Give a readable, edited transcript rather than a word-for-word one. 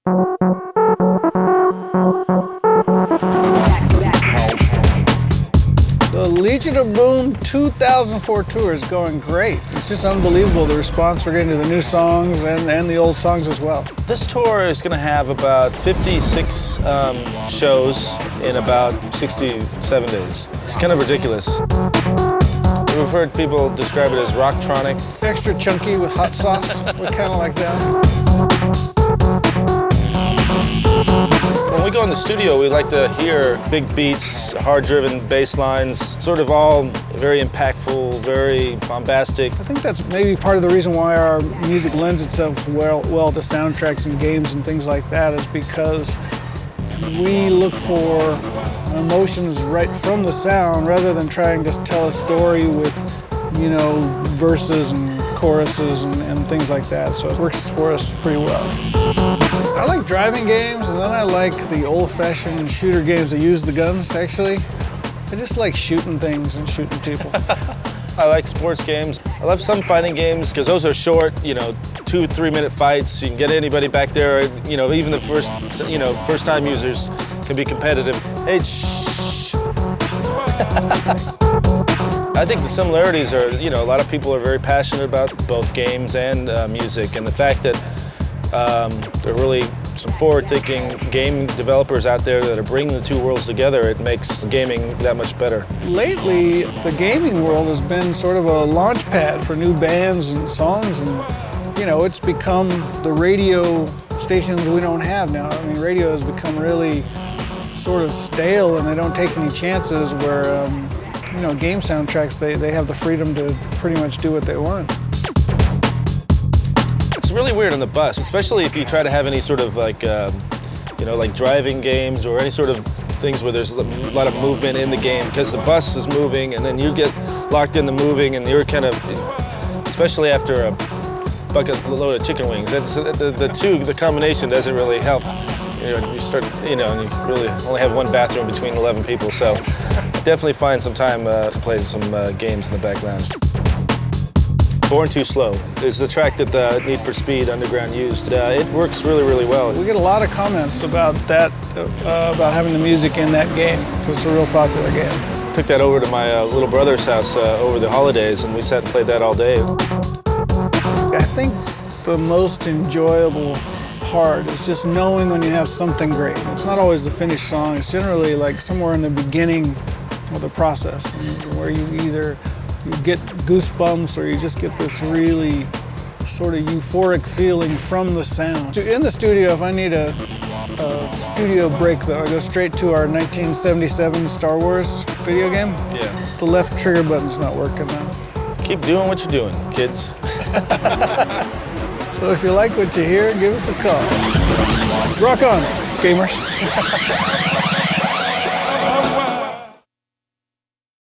The Legion of Boom 2004 tour is going great. It's just unbelievable, the response we're getting to the new songs and the old songs as well. This tour is going to have about 56 shows in about 67 days. It's kind of ridiculous. We've heard people describe it as rocktronic. Extra chunky with hot sauce. We kind of like that. When we go in the studio, we like to hear big beats, hard-driven bass lines, sort of all very impactful, very bombastic. I think that's maybe part of the reason why our music lends itself well to soundtracks and games and things like that, is because we look for emotions right from the sound rather than trying to tell a story with, you know, verses and choruses and things like that. So it works for us pretty well. I like driving games, and then I like the old-fashioned shooter games that use the guns, actually. I just like shooting things and shooting people. I like sports games. I love some fighting games because those are short, you know, 2-3 minute fights. You can get anybody back there. You know, even the first-time users can be competitive. Hey, shh. I think the similarities are, you know, a lot of people are very passionate about both games and music, and the fact that there are really some forward-thinking game developers out there that are bringing the two worlds together. It makes gaming that much better. Lately, the gaming world has been sort of a launch pad for new bands and songs, and you know, it's become the radio stations we don't have now. I mean, radio has become really sort of stale, and they don't take any chances where, you know, game soundtracks, they have the freedom to pretty much do what they want. It's really weird on the bus, especially if you try to have any sort of like, you know, like driving games or any sort of things where there's a lot of movement in the game, because the bus is moving and then you get locked into moving and you're kind of, especially after a bucket load of chicken wings, that's, the combination doesn't really help. You know, you start, you know, and you really only have one bathroom between 11 people, so definitely find some time to play some games in the background. Born Too Slow is the track that the Need for Speed Underground used. It works really, really well. We get a lot of comments about that, about having the music in that game, because it's a real popular game. Took that over to my little brother's house over the holidays, and we sat and played that all day. I think the most enjoyable part is just knowing when you have something great. It's not always the finished song, it's generally like somewhere in the beginning of the process, where you either get goosebumps or you just get this really sort of euphoric feeling from the sound. In the studio, if I need a studio break, though, I go straight to our 1977 Star Wars video game. Yeah. The left trigger button's not working now. Keep doing what you're doing, kids. So if you like what you hear, give us a call. Rock on, gamers.